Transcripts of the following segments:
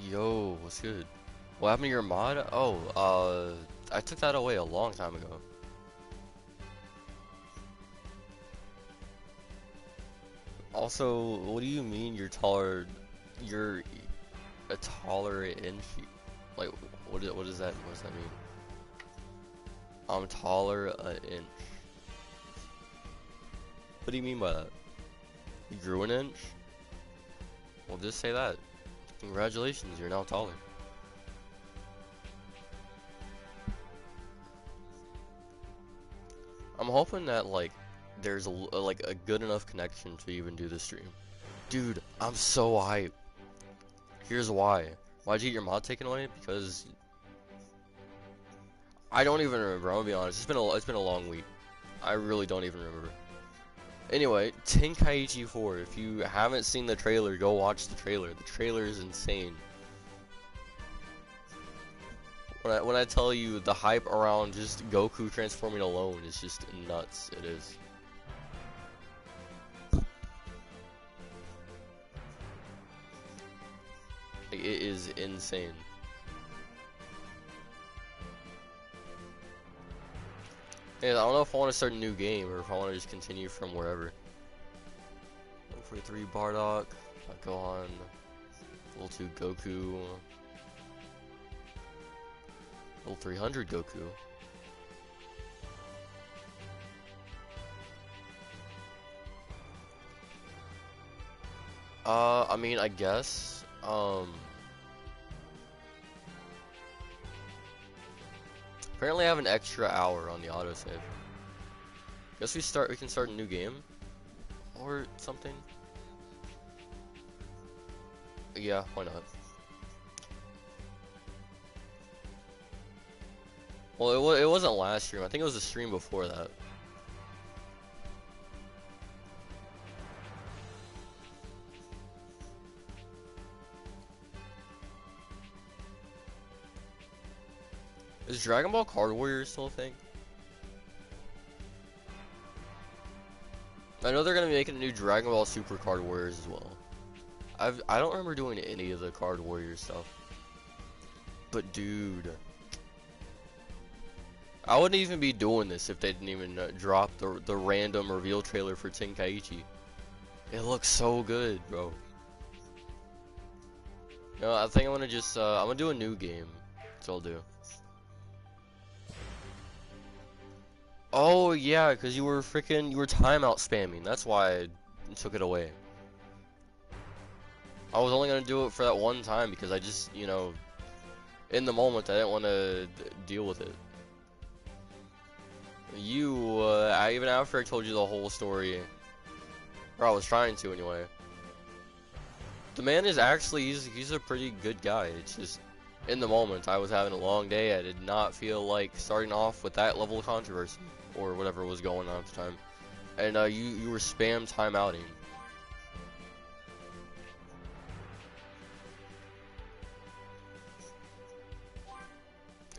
Yo, what's good? What happened to your mod? Oh, I took that away a long time ago. Also, what do you mean you're a taller inch? Like, what does that mean? I'm taller an inch. What do you mean by that? You grew an inch? Well, just say that. Congratulations, you're now taller. I'm hoping that like there's like a good enough connection to even do the stream. Dude, I'm so hyped. Here's why. Why'd you get your mod taken away? Because I don't even remember. I'm gonna be honest. It's been a long week. I really don't even remember. Anyway, Tenkaichi 4. If you haven't seen the trailer, go watch the trailer. The trailer is insane. When I tell you the hype around just Goku transforming alone is just nuts, it is. Like, it is insane. Yeah, I don't know if I want to start a new game or if I want to just continue from wherever. 143 Bardock, Gohan, level 2 Goku, level 300 Goku. I mean, I guess, apparently I have an extra hour on the autosave. Guess we can start a new game? Or something? Yeah, why not? Well, it wasn't last stream. I think it was the stream before that. Is Dragon Ball Card Warriors still a thing? I know they're gonna be making a new Dragon Ball Super Card Warriors as well. I don't remember doing any of the Card Warriors stuff. But dude, I wouldn't even be doing this if they didn't even drop the random reveal trailer for Tenkaichi. It looks so good, bro. You know, I think I'm gonna just I'm gonna do a new game. That's what I'll do. Oh yeah, because you were timeout spamming. That's why I took it away. I was only gonna do it for that one time because I just, you know, in the moment I didn't want to deal with it. Even after I told you the whole story, or I was trying to anyway. The man is actually he's a pretty good guy. It's just in the moment I was having a long day. I did not feel like starting off with that level of controversy or whatever was going on at the time. And you were spam timeouting.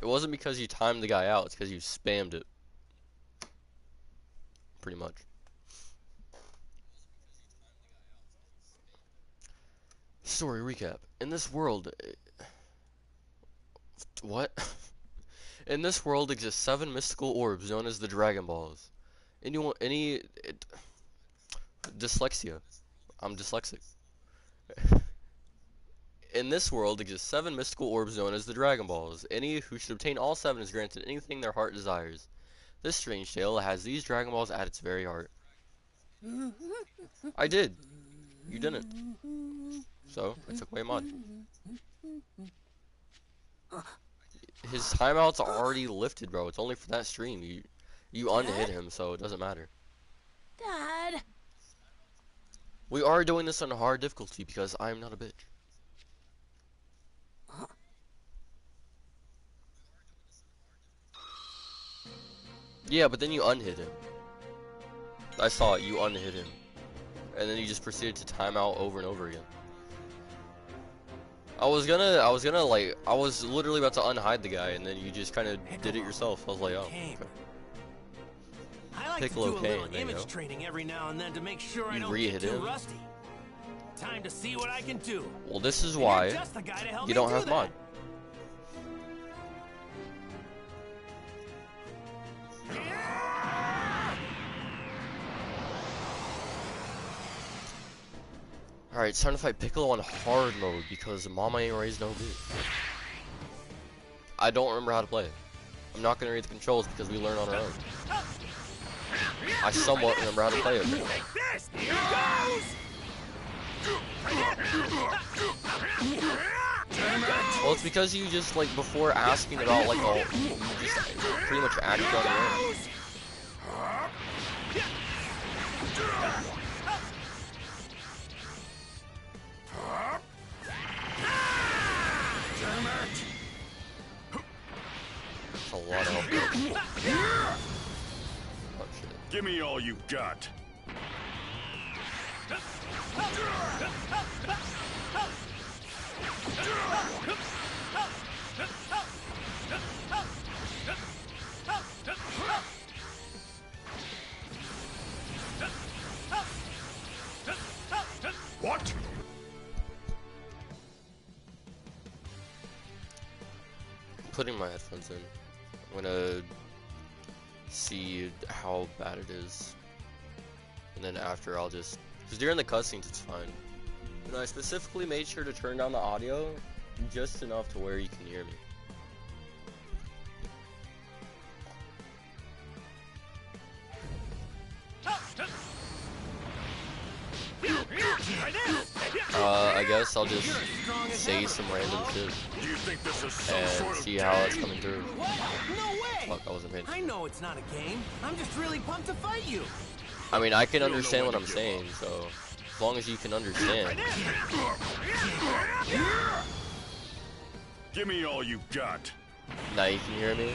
It wasn't because you timed the guy out, it's because you spammed it. Pretty much. Story recap. In this world... What? In this world exist 7 mystical orbs known as the Dragon Balls. Dyslexia. I'm dyslexic. In this world exist 7 mystical orbs known as the Dragon Balls. Any who should obtain all 7 is granted anything their heart desires. This strange tale has these Dragon Balls at its very heart. I did. You didn't. So, I took away mod. His timeouts are already lifted, bro. It's only for that stream. You unhit him, so it doesn't matter. Dad. We are doing this on hard difficulty because I'm not a bitch. Yeah, but then you unhit him. I saw it. You unhit him, and then you just proceeded to time out over and over again. I was literally about to unhide the guy, and then you just kind of did it yourself. I was like, oh, okay. I like Piccolo to do a little Kane, image training every now and then to make sure I don't re-hit get too him. rusty. Time to see what I can do. Well, this is You're why just the guy to help you me don't do have that. mod. Alright, it's time to fight Piccolo on hard mode because Mama ain't raised no bitch. I don't remember how to play it. I'm not gonna read the controls because we learn on our own. I somewhat remember how to play it. Here goes! Well, it's because you just, like, before asking about, like, all, you just pretty much acted on your own. That's a lot of help. Oh, shit. Give me all you got. What? Putting my headphones in. I'm gonna see how bad it is. And then after I'll just... Because during the cutscenes it's fine. And I specifically made sure to turn down the audio just enough to where you can hear me. I guess I'll just say some random shit Do you think this is some and sort of see how it's coming through. What? No way! Fuck, I wasn't paying I know it's not a game. I'm just really pumped to fight you. I mean, I can don't know understand when what to I'm give saying, so as long as you can understand. Give me all you got. Now you can hear me.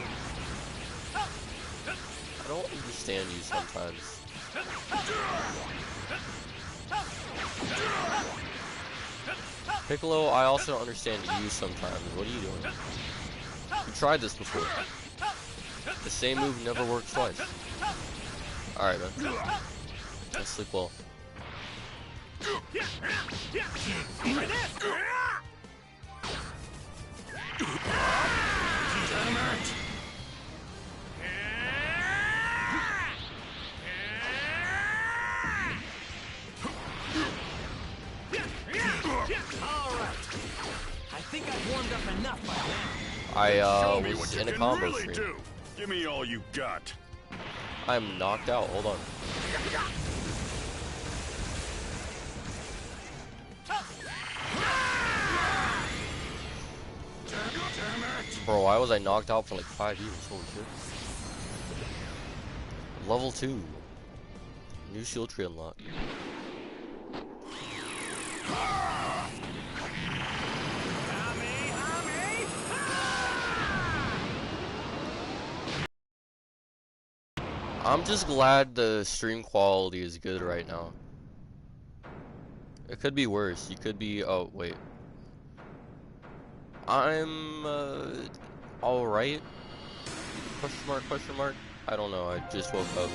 I don't understand you sometimes. Piccolo, I also don't understand you sometimes. What are you doing? You tried this before. The same move never works twice. Alright, man. Let's sleep well. I think I've warmed up enough by now. I Show me what was you in a can combo really stream. do. Give me all you got. I'm knocked out. Hold on. Bro, why was I knocked out for like 5 years? Holy shit. Level 2. New shield tree unlocked. I'm just glad the stream quality is good right now. It could be worse. You could be... Oh, wait. I'm... alright? Question mark, question mark? I don't know. I just woke up.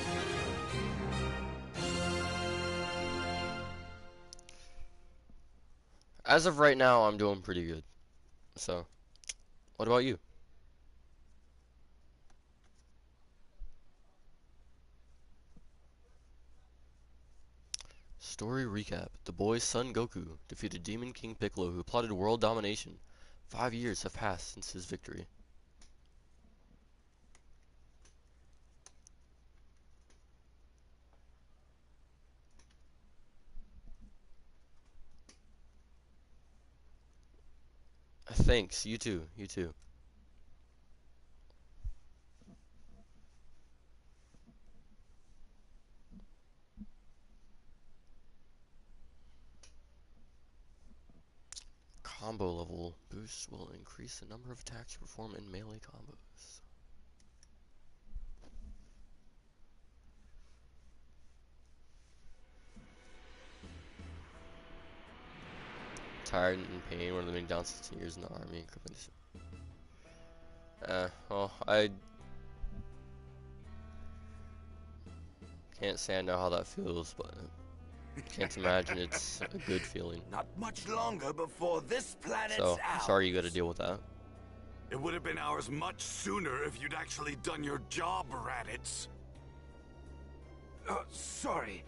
As of right now, I'm doing pretty good. So, what about you? Story recap. The boy's son Goku defeated Demon King Piccolo who plotted world domination. 5 years have passed since his victory. Thanks, you too, you too. Combo level boost will increase the number of attacks you perform in melee combos. Tired and in pain, one of the main down 16 years in the army. Well, I can't say I know how that feels, but Can't imagine it's a good feeling. Not much longer before this planet's So, out. sorry you gotta deal with that. It would have been ours much sooner if you'd actually done your job, Raditz. Sorry.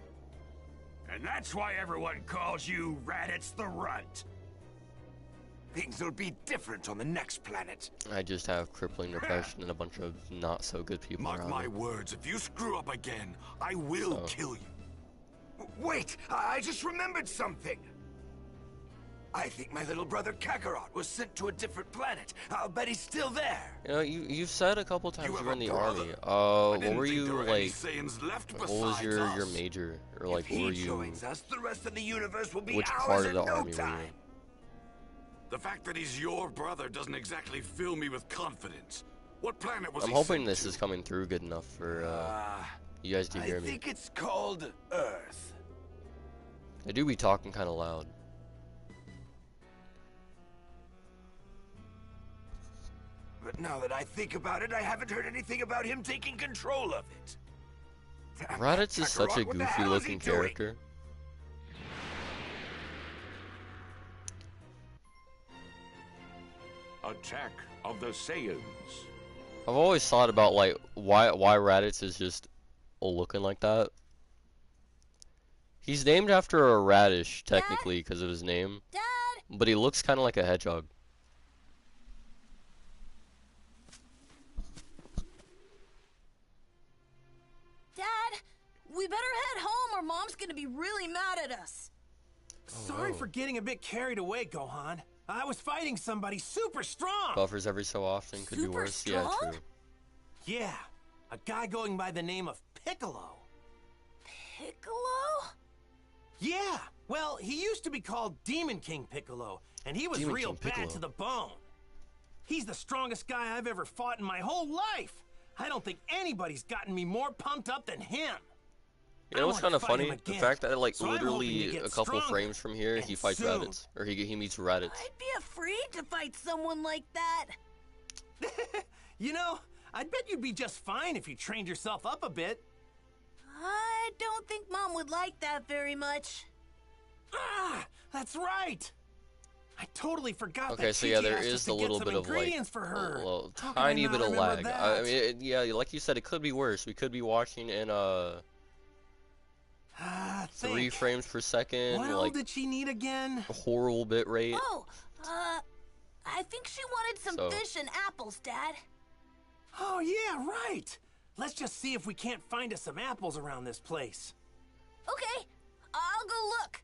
And that's why everyone calls you Raditz the Runt. Things will be different on the next planet. I just have crippling depression and a bunch of not so good people Mark around my me. words, if you screw up again, I will kill you. Wait, I just remembered something. I think my little brother Kakarot was sent to a different planet. I'll bet he's still there. You know, you've said a couple times you have were in a the brother? army. I What didn't were think you there were any like? Saiyans left What was besides your us. major, or like If what he were you? joins us, the rest of the universe will be Which ours part of in the no army were you time. in? The fact that he's your brother doesn't exactly fill me with confidence. What planet was I'm he hoping sent this to? is coming through good enough for you guys to I hear me. think it's called Earth. I do be talking kind of loud. But now that I think about it, I haven't heard anything about him taking control of it. Damn, Raditz is such a Kakarot, what the hell is he goofy-looking doing? character. Attack of the Saiyans. I've always thought about like why Raditz is just looking like that. He's named after a radish technically because of his name, Dad! but he looks kind of like a hedgehog. Dad! We better head home or Mom's gonna be really mad at us. Sorry for getting a bit carried away, Gohan. I was fighting somebody super strong. Buffers every so often could be Super worse. Yeah, strong? true. Yeah, a guy going by the name of Piccolo. Piccolo? Yeah, well, he used to be called Demon King Piccolo, and he was Demon real King bad Piccolo. to the bone. He's the strongest guy I've ever fought in my whole life. I don't think anybody's gotten me more pumped up than him. You know what's kind of funny? The fact that like So I'm hoping to literally get a couple stronger, frames from here, he and fights soon. Raditz, or he meets Raditz. I'd be afraid to fight someone like that. You know, I'd bet you'd be just fine if you trained yourself up a bit. I don't think Mom would like that very much. Ah, that's right. I totally forgot Okay, that so yeah, Chi-Chi there asked us is to a get little some bit of like ingredients for her. a little How can I tiny not bit of remember lag. that? I mean, yeah, like you said, it could be worse. We could be watching in 3 Think. frames per second, What all like did she need again? a horrible bit rate. Oh, I think she wanted some So- fish and apples, Dad. Oh yeah, right. Let's just see if we can't find us some apples around this place. Okay, I'll go look.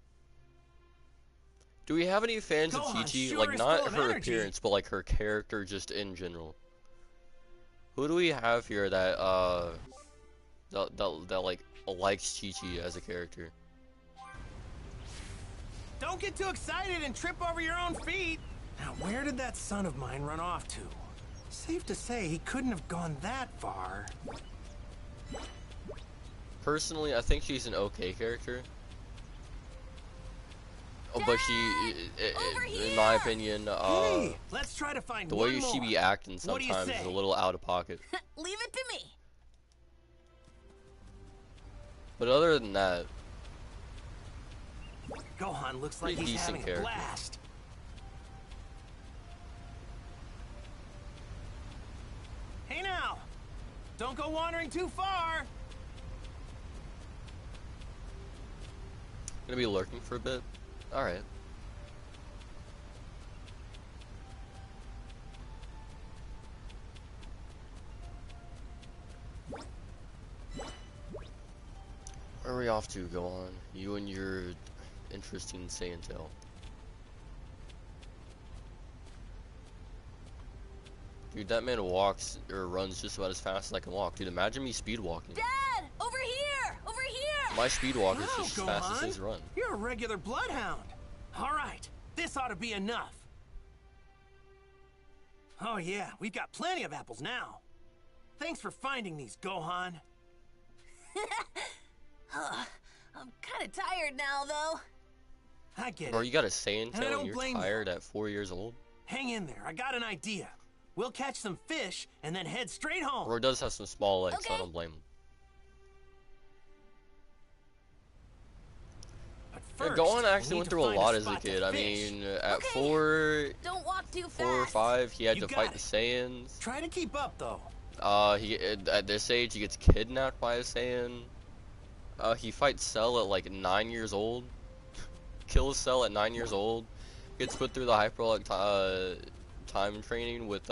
Do we have any fans of Gohan Chi-Chi? sure Like is not full of her energy. appearance, but like her character just in general. Who do we have here that that like likes Chi-Chi as a character? Don't get too excited and trip over your own feet. Now, where did that son of mine run off to? Safe to say he couldn't have gone that far. Personally, I think she's an okay character. Oh, but over in my here! opinion, Hey, let's try to find the one way she more. be acting What do you sometimes is say? a little out of pocket. Leave it to me. But other than that, Gohan looks like Pretty he's decent having character. a blast. Hey now! Don't go wandering too far! gonna be lurking for a bit. All right. Where are we off to? Go on. You and your interesting Saiyan tale. Dude, that man walks or runs just about as fast as I can walk. Dude, imagine me speed walking. Dad, over here! Over here! My speed walk is Wow, just as fast as Gohan, his run. You're a regular bloodhound. All right, this ought to be enough. Oh yeah, we've got plenty of apples now. Thanks for finding these, Gohan. I'm kind of tired now, though. I get Bro, it. you got a Saiyan And I tail don't and you're blame you. tired at 4 years old? Hang in there, I got an idea. We'll catch some fish and then head straight home. Or it does have some small legs, so I Okay. don't blame him. first, Gohan we actually need went to through a find lot as a spot to kid. I fish. mean, at Okay. four Don't walk too fast. 4 or 5, he had You to got fight it. the Saiyans. Try to keep up, though. At this age, he gets kidnapped by a Saiyan. He fights Cell at like 9 years old. Kills Cell at 9 years old. Gets put through the hyperlock time training with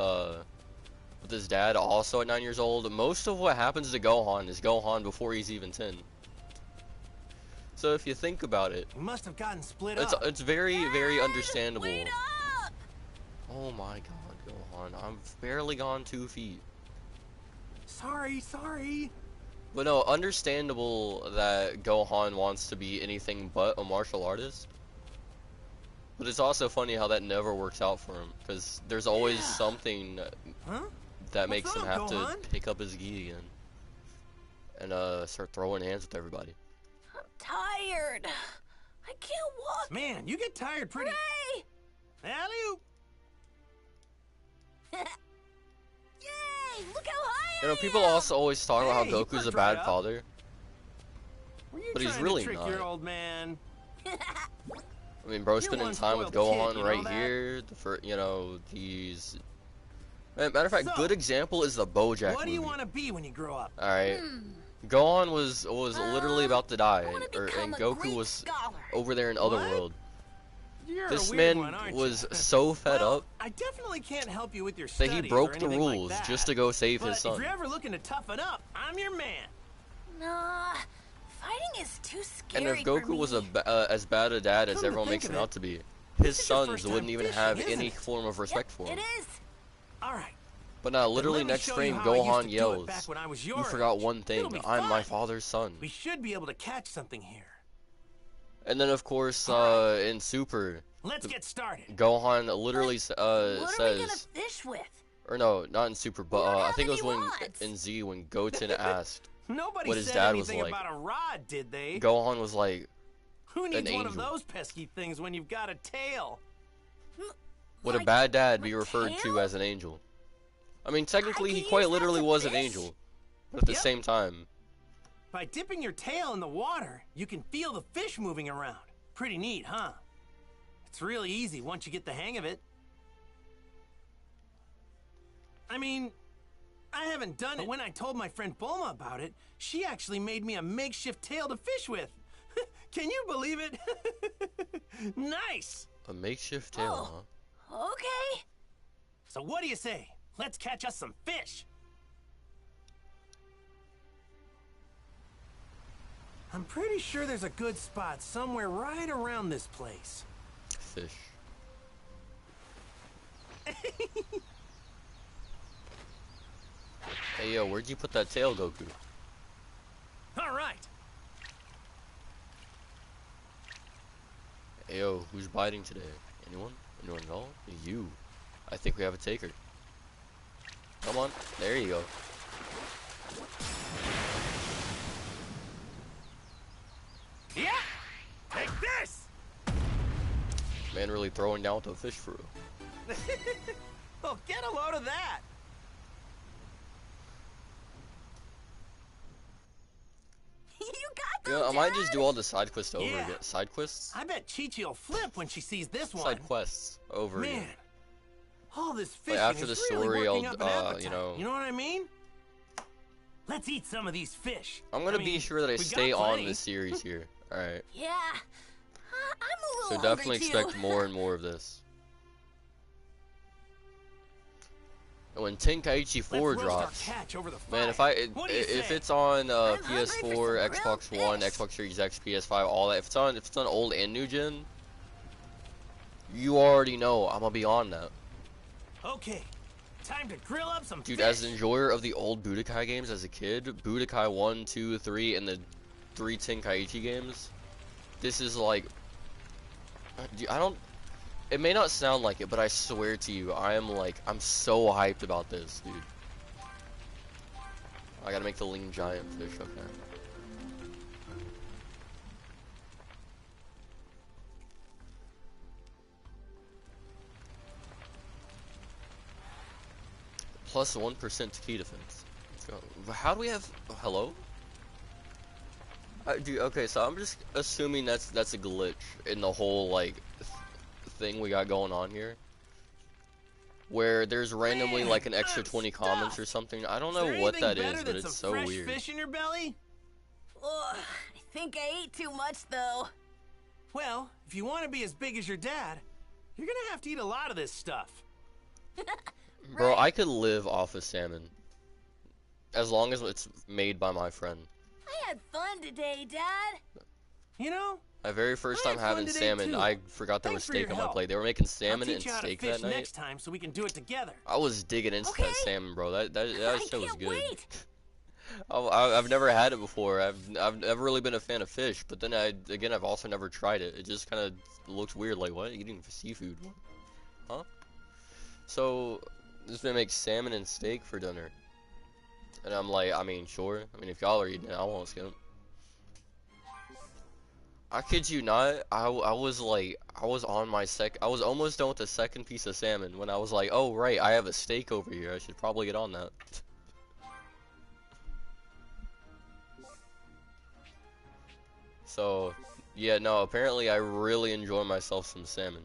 his dad, also at 9 years old. Most of what happens to Gohan is Gohan before he's even 10. So if you think about it, We must have gotten split up. it's very, very Dad, understandable. wait up! Oh my God, Gohan! I've barely gone 2 feet. Sorry. But no, understandable that Gohan wants to be anything but a martial artist. But it's also funny how that never works out for him, because there's always something Huh? that What's makes him wrong, have Gohan? to pick up his gi again and start throwing hands with everybody. I'm tired. I can't walk. Man, you get tired pretty... Hooray! Alley-oop! Yay! Look how high You know, I people am! also always talk about Hey, how you Goku's a worked right bad up. father. Were you But he's trying really to trick not. your old man? I mean, bro, spending one time with spoiled kid, Gohan you know right that? here. He's... Matter of fact, So, good example is the BoJack What do you movie. want to be when you grow up? Alright. Gohan was literally about to die, I wanna and become a Goku Greek was scholar. over there in What? Otherworld. You're This a weird man one, aren't was you? so fed Well, up I definitely can't help you with your that studies he or broke the anything like rules that. just to go save But his son. if you're ever looking to toughen up, I'm your man. Nah, fighting is too scary And if Goku for me. was as bad a dad as Come to everyone think makes of him it, out to be, this his is your sons first time wouldn't even fishing, have isn't any it? form of respect for him. It is. All right. But now, literally let me next show you frame, how I used to Gohan do it yells, back when I was "You your forgot age. one thing, It'll be I'm my fun. father's son." We should be able to catch something here. And then, of course, in Super, Let's get started. Gohan literally What are we gonna says, fish with? or no, not in Super, but don't I have think it was any when rods. in Z when Goten asked, Nobody what his said dad was anything like. about a rod, did they? Gohan was like, Who needs one of angel. those pesky things when you've got a tail? would a My- bad dad be my referred to tail? as an angel? I mean, technically, I he can quite use that literally to was an fish? angel. But at the Yep. same time, By dipping your tail in the water, you can feel the fish moving around. Pretty neat, huh? It's really easy once you get the hang of it. I mean, I haven't done it, but when I told my friend Bulma about it, she actually made me a makeshift tail to fish with. Can you believe it? Nice! a makeshift tail, huh? Okay. So what do you say? Let's catch us some fish. I'm pretty sure there's a good spot somewhere right around this place. Fish. Hey, yo, where'd you put that tail, Goku? All right. Hey, yo, who's biting today? Anyone? Anyone at all? You. I think we have a taker. Come on. There you go. Yeah! Take this! Man really throwing down with the fish for real. Oh, get a load of that! You got Yeah, them, I might Dad. just do all the side quests over Yeah. again. Side quests? I bet Chi-Chi will flip when she sees this one. Side quests over Man, again. all this fishing after is the really story, working I'll, up an appetite. you know- You know what I mean? Let's eat some of these fish. I'm gonna I be mean, sure that I we got stay on plenty. this series here. Alright. Yeah. I'm a So little definitely hungry expect too. more and more of this. And when Tenkaichi 4 Let's roast our drops, catch over the man, fire. if If it's on I'm hungry PS4, for some Xbox grilled One, fish. Xbox Series X, PS5, all that, if it's on old and new gen, you already know I'm gonna be on that. Okay, time to grill up some Dude, fish. as an enjoyer of the old Budokai games as a kid, Budokai 1, 2, 3, and the 3 Tenkaichi games, this is like, dude, it may not sound like it, but I swear to you, I'm so hyped about this, dude. I gotta make the lean giant fish, okay. Plus 1% to key defense. Let's go. How do we have, hello? Dude, okay, so I'm just assuming that's a glitch in the whole like thing we got going on here, where there's randomly Man, like an extra I'm 20 comments or stuffed. something. I don't Is know there what anything that better is, than but some it's so fresh weird. fish in your belly? Ugh, I think I ate too much, though. Well, if you want to be as big as your dad, you're gonna have to eat a lot of this stuff. Bro, Right. I could live off of salmon as long as it's made by my friend. I had fun today, Dad. You know, My very first I time had fun having today, salmon, too. I forgot there was Thanks for your steak on my help. plate. They were making I'll salmon and teach you how to steak fish that night. next time so we can do it together. I was digging into Okay. that salmon, bro. That I shit was can't good. wait. I've never had it before. I've never really been a fan of fish, but then I've also never tried it. It just kind of looks weird. Like, what? Eating seafood? What? Huh? So this man makes salmon and steak for dinner, and I'm like, I mean, sure. I mean, if y'all are eating it, I won't skip. I kid you not. I was like, I was almost done with the second piece of salmon when I was like, oh right, I have a steak over here. I should probably get on that. So, yeah, no, apparently I really enjoy myself some salmon.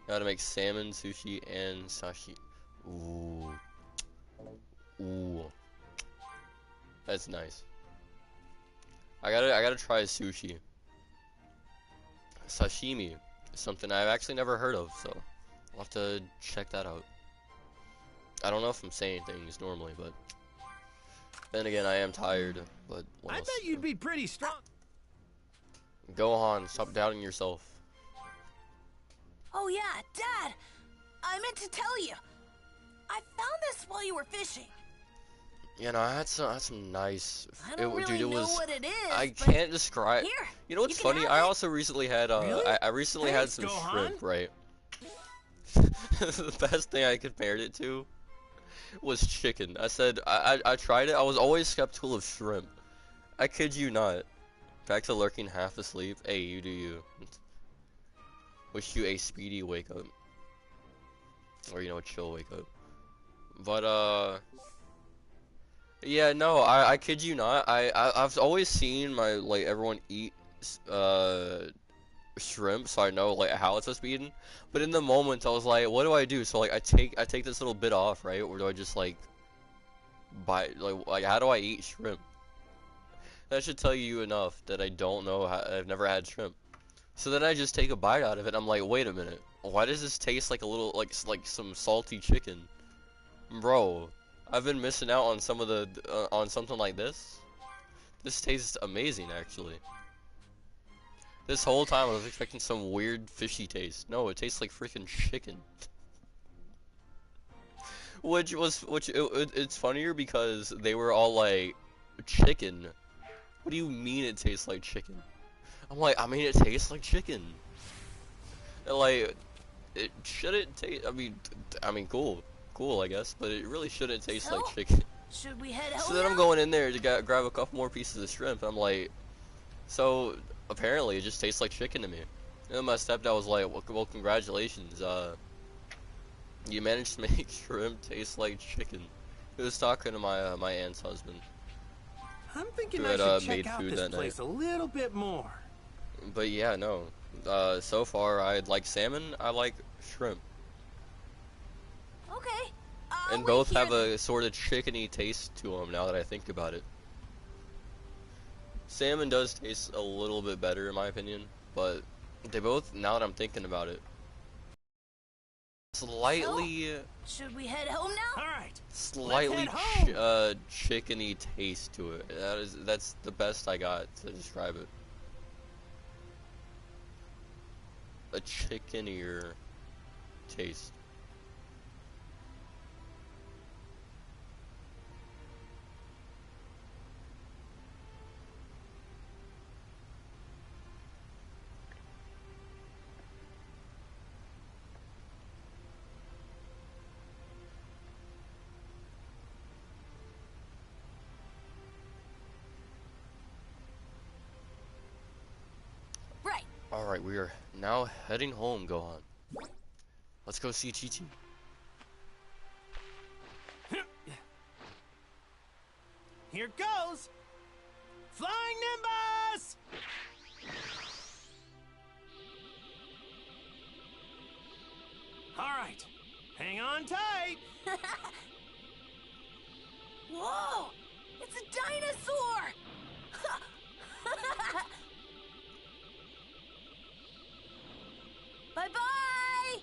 Know how to make salmon, sushi, and sashi. Ooh. Ooh. That's nice. I gotta try sushi. Sashimi is something I've actually never heard of, so I'll have to check that out. I don't know if I'm saying things normally, but then again, I am tired, but what I else? bet you'd be pretty strong. Go on, stop doubting yourself. Oh yeah, Dad. I meant to tell you. I found this while you were fishing. You know, I had some nice. I don't really dude, it know was. what it is. I but can't describe. Here, You know what's you can funny? have I it. also recently had Really? I recently had Thanks, some Gohan. shrimp, right? The best thing I compared it to was chicken. I said I tried it. I was always skeptical of shrimp. I kid you not. Back to lurking half asleep. Hey, you do you. Wish you a speedy wake up. Or, you know, a chill wake up. But, yeah, no, I kid you not. I've always seen like, everyone eat, shrimp, so I know, like, how it's supposed to be eaten. But in the moment, I was like, what do I do? So, like, I take this little bit off, right? Or do I just, like, how do I eat shrimp? That should tell you enough that I don't know how, I've never had shrimp. So then I just take a bite out of it. I'm like, wait a minute. Why does this taste like a little, like some salty chicken? Bro, I've been missing out on some of the, on something like this. This tastes amazing, actually. This whole time I was expecting some weird fishy taste. No, it tastes like freaking chicken. It's funnier because they were all like, chicken? What do you mean it tastes like chicken? I'm like, I mean, it tastes like chicken. And like, it shouldn't taste. I mean, cool, I guess, but it really shouldn't taste like So? chicken. Should we head home So then I'm now? going in there to grab a couple more pieces of shrimp, and I'm like, so apparently it just tastes like chicken to me. And then my stepdad was like, well, congratulations, you managed to make shrimp taste like chicken. He was talking to my my aunt's husband. I'm thinking Who I had, should made check out food this that place a little bit more. But yeah, no. So far I like salmon, I like shrimp. Okay. And wait both here have then. a sort of chickeny taste to them now that I think about it. Salmon does taste a little bit better in my opinion, but they both, now that I'm thinking about it, slightly, Should we head home now? All right. slightly head home. chickeny taste to it. That's the best I got to describe it. A chickenier taste. Right. Alright, we are now heading home, Gohan. Let's go see Chi-Chi. Here goes. Flying Nimbus! All right, hang on tight. Whoa! It's a dinosaur! Bye-bye!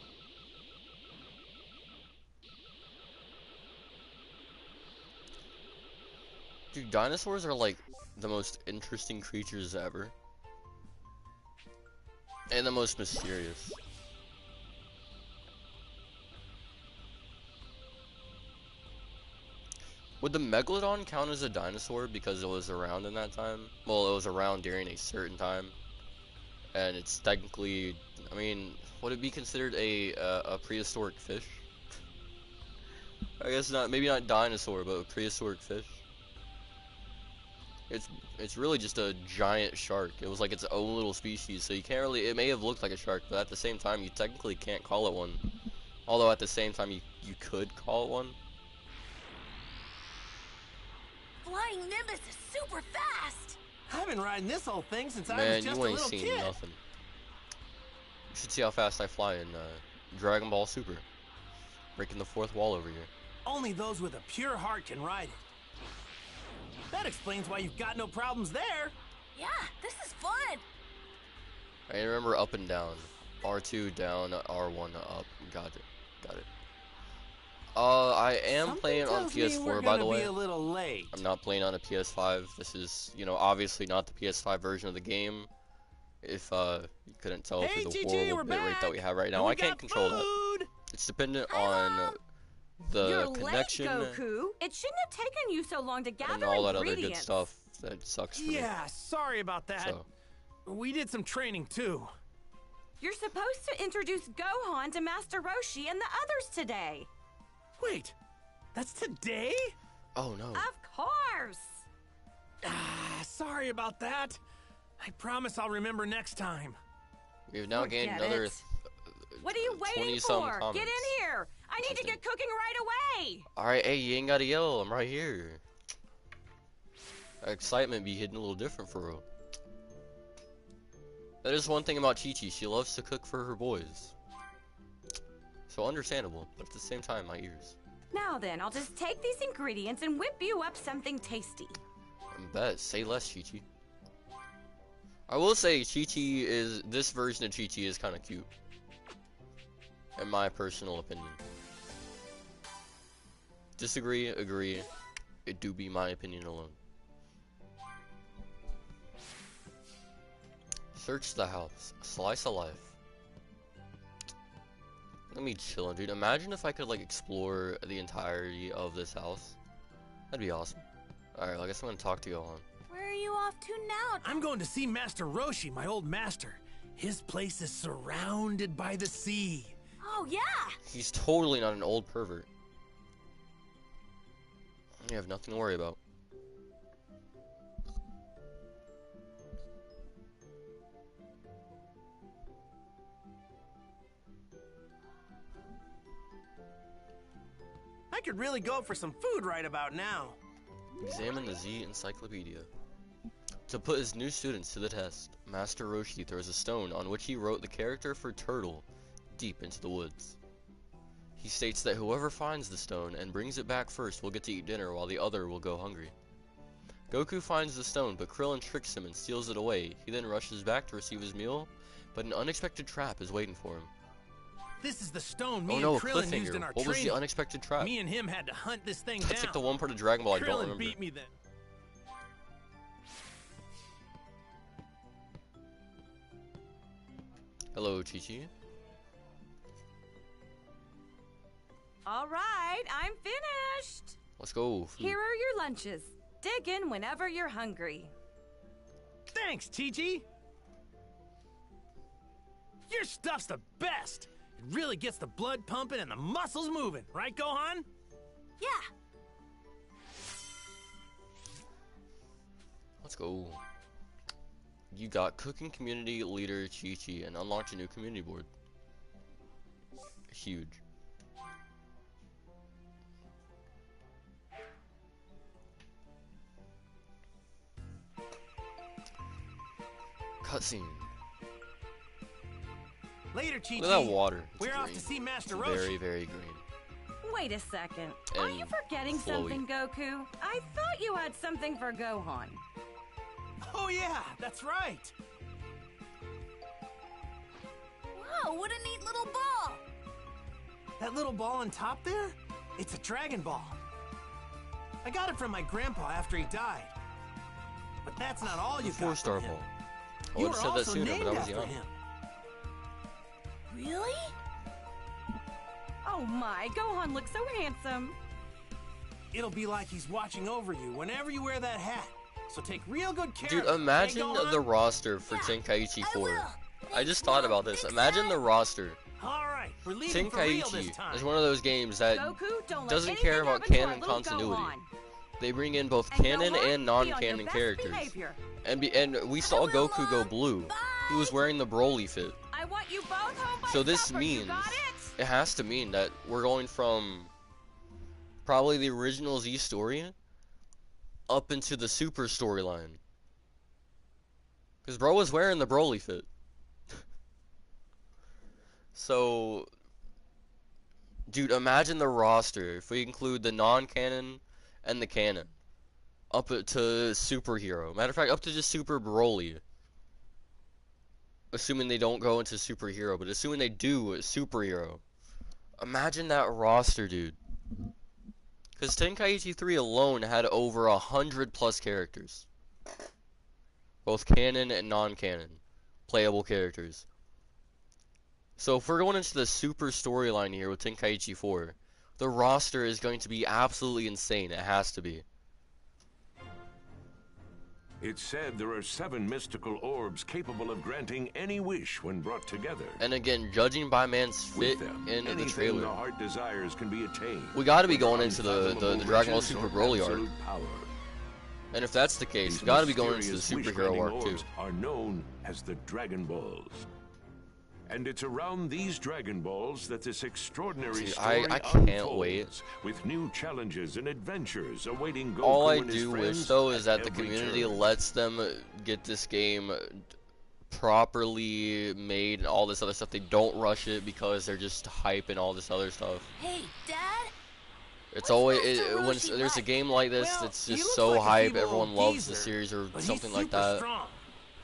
Dude, dinosaurs are like the most interesting creatures ever. And the most mysterious. Would the Megalodon count as a dinosaur because it was around in that time? Well, it was around during a certain time. And it's technically, I mean, would it be considered a prehistoric fish? I guess not, maybe not dinosaur, but a prehistoric fish. It's really just a giant shark. It was like its own little species, so you can't really, it may have looked like a shark, but at the same time, you technically can't call it one. Although at the same time, you could call it one. Flying Nimbus is super fast! I've been riding this whole thing since I was Man, just you a ain't little seen kid. nothing. You should see how fast I fly in Dragon Ball Super. Breaking the fourth wall over here. Only those with a pure heart can ride it. That explains why you've got no problems there. Yeah, this is fun! I remember up and down. R2 down, R1 up. Got it. Got it. I am playing on PS4, by the way. Be a little late. I'm not playing on a PS5. This is, you know, obviously not the PS5 version of the game. If you couldn't tell Hey, through the GG, horrible we're bitrate that we back. have right now, We I can't got control that. food. It's dependent Hi, on Mom. the You're connection late, Goku. It shouldn't have taken you so long to gather and all that other good ingredients. stuff that sucks for me. Yeah, sorry about that. So, We did some training too. You're supposed to introduce Gohan to Master Roshi and the others today. Wait, that's today? oh no. Of course. Sorry about that. I promise I'll remember next time. We've now gained Forget another it. What are you waiting 20-some for? comments. Get in here. I need to get cooking right away. Alright, hey, you ain't gotta yell. I'm right here. That excitement be hitting a little different for real. That is one thing about Chi-Chi. She loves to cook for her boys. So understandable, but at the same time, my ears. Now then, I'll just take these ingredients and whip you up something tasty. I bet. Say less, Chi-Chi. I will say, Chi-Chi is, this version of Chi-Chi is kind of cute. In my personal opinion. Disagree, agree. It do be my opinion alone. Search the house. Slice of life. Let me chillin', dude. Imagine if I could, like, explore the entirety of this house. That'd be awesome. Alright, well, I guess I'm gonna talk to Gohan. Where are you off to now? I'm going to see Master Roshi, my old master. His place is surrounded by the sea. Oh, yeah! He's totally not an old pervert. You have nothing to worry about. I could really go for some food right about now. Examine the Z Encyclopedia. To put his new students to the test, Master Roshi throws a stone on which he wrote the character for Turtle deep into the woods. He states that whoever finds the stone and brings it back first will get to eat dinner while the other will go hungry. Goku finds the stone, but Krillin tricks him and steals it away. He then rushes back to receive his meal, but an unexpected trap is waiting for him. This is the stone me Oh no, a and Krillin used in cliffhanger. our What was the training. unexpected trap? Me and him had to hunt this thing That's down. like the one part of Dragon Ball I don't Krillin remember. beat me then. Hello, Chi-Chi. All right, I'm finished. Let's go. Food. Here are your lunches. Dig in whenever you're hungry. Thanks, Chi-Chi. Your stuff's the best. It really gets the blood pumping and the muscles moving, right, Gohan? Yeah. Let's go. You got Cooking Community Leader Chi-Chi and unlocked a new community board. Huge. Cutscene. Later, Chi-Chi. Look at that water. It's We're off green. to see Master It's Roshi. very, very green. Wait a second. Are you And forgetting flowy. something, Goku? I thought you had something for Gohan. Oh yeah, that's right. Wow, what a neat little ball! That little ball on top there? It's a Dragon Ball. I got it from my grandpa after he died. But that's not all you got from 4-star him. ball. I You would were have said that also sooner, named but I was after young. him. Really? Oh my, Gohan looks so handsome. It'll be like he's watching over you whenever you wear that hat. So take real good care Dude, of him. imagine Hey, Gohan? the roster for Yeah, Tenkaichi I 4. will. I just thought about this. Big Imagine time. the roster. All right, we're leaving for real this Tenkaichi time. is one of those games that Goku, don't let doesn't anything care about happen to our canon little continuity. Gohan. They bring in both And canon Gohan, and be on your non-canon best characters. behavior. And we saw will, Goku go Mom. blue. He was Bye. wearing the Broly fit. I want you both home by So this supper, you means got it? it has to mean that we're going from probably the original Z story up into the Super storyline. Because bro was wearing the Broly fit. So, dude, imagine the roster if we include the non-canon and the canon. Up to superhero. Matter of fact, up to just Super Broly. Assuming they don't go into superhero, but assuming they do superhero. Imagine that roster, dude. Because Tenkaichi 3 alone had over 100+ characters. Both canon and non-canon. Playable characters. So if we're going into the super storyline here with Tenkaichi 4, the roster is going to be absolutely insane. It has to be. It's said there are 7 mystical orbs capable of granting any wish when brought together. And again, judging by man's fit With them, in the anything trailer, the heart desires can be attained. we got to be With going into the unfathomable Dragon Ball riches Super or Broly arc. absolute power. And if that's the case, These we got to be going into the mysterious superhero wish-granting arc too. orbs are known as the Dragon Balls. And it's around these Dragon Balls that this extraordinary Dude, story I can't unfolds, wait. with new challenges and adventures awaiting Goku All I and his do friends wish though is at that the every community turn. lets them get this game properly made and all this other stuff. They don't rush it because they're just hype and all this other stuff. Hey, Dad? It's What's always Master when Roshi there's a like? game like this Well, that's he just looks so like a hype, feeble everyone old loves the geezer, series or but something he's like super that. Strong.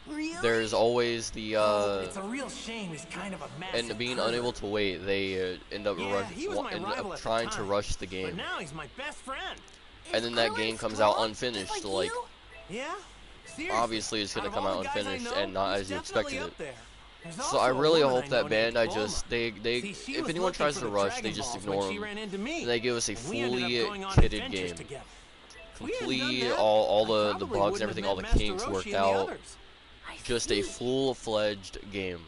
Really? There's always the It's a real shame he's kind of a massive and being pervert. unable to wait, they end up Yeah, he was my end rival up at the trying to time, rush the But game, now he's my best friend. and then that Is game Krillin comes out strong, unfinished. just Like you? Yeah? Seriously. obviously it's gonna Out of come all out the guys I unfinished know, and not he's as you definitely expected up it. there. There's So I also a really woman hope that know named Bandai Bulma. just they See, she if was anyone looking tries for to the rush, Dragon they just Balls when ignore she them. ran into me, And they give us a and we ended up fully going on kitted adventures game. together. If we hadn't Complete done that, all I the probably bugs wouldn't and everything, have all the met Master kinks Roshi worked and the out. others. I Just a see. full-fledged game.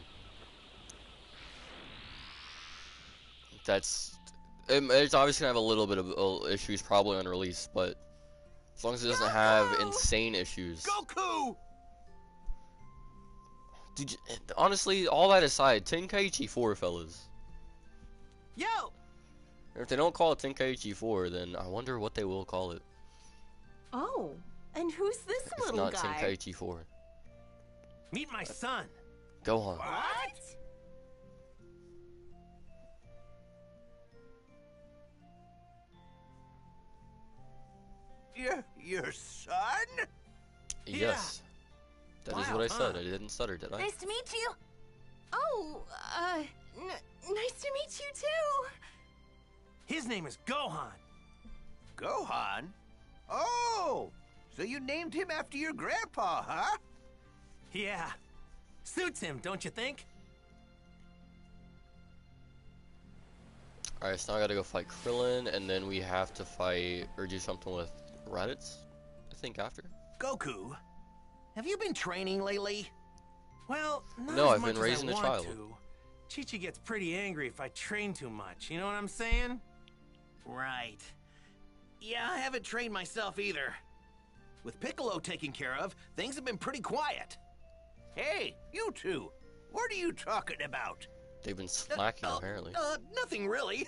That's it's obviously gonna have a little bit of issues probably on release, but as long as it doesn't have Goku! insane issues. Goku! Dude, honestly, all that aside, Tenkaichi 4, fellas. Yo! If they don't call it Tenkaichi 4, then I wonder what they will call it. Oh, and who's this It's little not guy? Tenkaichi 4. Meet my son. Gohan. What? Your son? Yes. That is Wow, what I said. huh? I didn't stutter, did I? Nice to meet you. Oh, nice to meet you too. His name is Gohan. Gohan? Oh, so you named him after your grandpa, huh? Yeah. Suits him, don't you think? Alright, so now I gotta go fight Krillin, and then we have to fight, or do something with Raditz, I think, after. Goku, have you been training lately? Well, not No, as I've much been as raising I a want child. to. Chi-Chi gets pretty angry if I train too much, you know what I'm saying? Right. Yeah, I haven't trained myself either. With Piccolo taken care of, things have been pretty quiet. Hey, you two. What are you talking about? They've been slacking, apparently. Nothing really.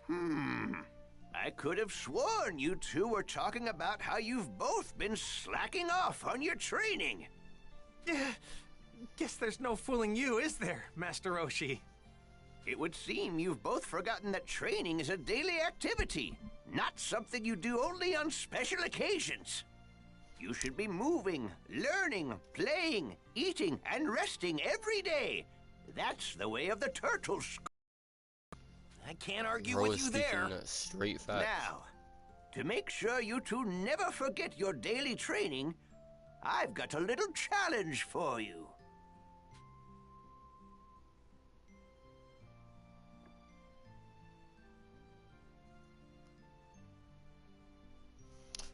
I could have sworn you two were talking about how you've both been slacking off on your training. Guess there's no fooling you, is there, Master Roshi? It would seem you've both forgotten that training is a daily activity, not something you do only on special occasions. You should be moving, learning, playing, eating, and resting every day. That's the way of the turtles. I can't argue Bro with is you there. speaking straight facts. Now, to make sure you two never forget your daily training, I've got a little challenge for you.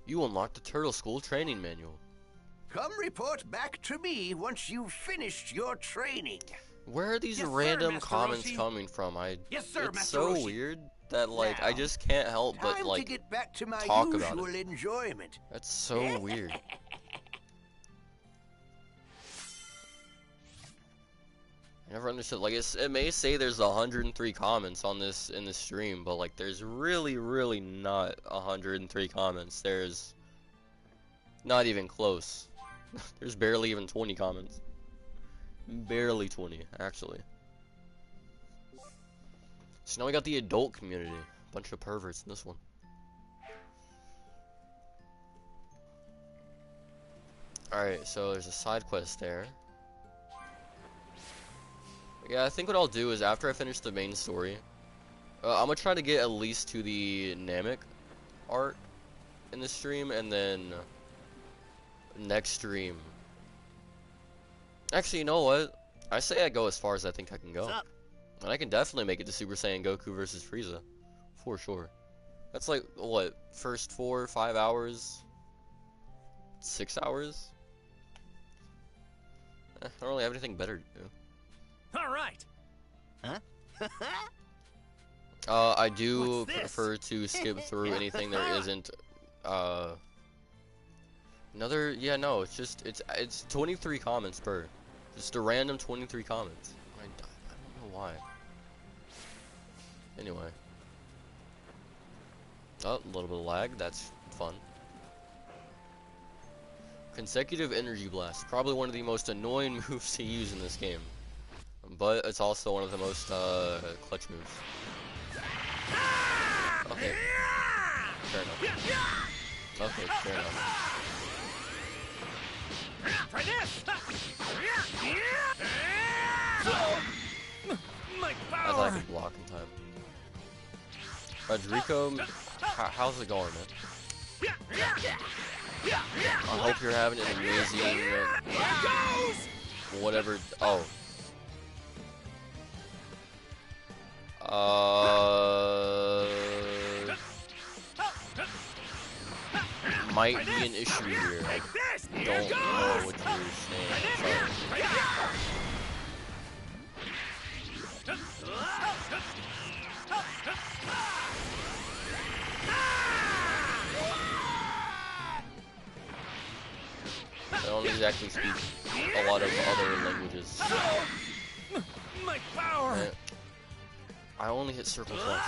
You unlocked the Turtle School training manual. Come report back to me once you've finished your training. Where are these Yes, sir, random Master comments Roshi. coming from? Yes, sir, It's Master so Roshi. weird that like I Now, just can't help but Time like to get back to my talk about usual it. enjoyment. That's so weird. I never understood. Like it may say there's 103 comments on this in this stream, but like there's really not 103 comments. There's not even close. There's barely even 20 comments. Barely 20, actually. So now we got the adult community. Bunch of perverts in this one. Alright, so there's a side quest there. Yeah, I think what I'll do is after I finish the main story, I'm gonna try to get at least to the Namek art in this stream, and then next stream. Actually, you know what? I say I go as far as I think I can go. And I can definitely make it to Super Saiyan Goku versus Frieza. For sure. That's like, what, first 4 or 5 hours? 6 hours? I don't really have anything better to do. All right. I do What's this? prefer to skip through anything there isn't, another, yeah, no, it's 23 comments per. Just a random 23 comments. I don't know why. Anyway. Oh, a little bit of lag, that's fun. Consecutive Energy Blast, probably one of the most annoying moves to use in this game. But it's also one of the most, clutch moves. Okay. Fair enough. Okay, fair enough. Try this. My I thought I could block in time. Rodrigo, how's it going, man? I hope you're having an amazing, whatever. Oh. Might be an issue here. I don't know what you're saying. Sorry. I don't exactly speak a lot of other languages. My power. I only hit circles once.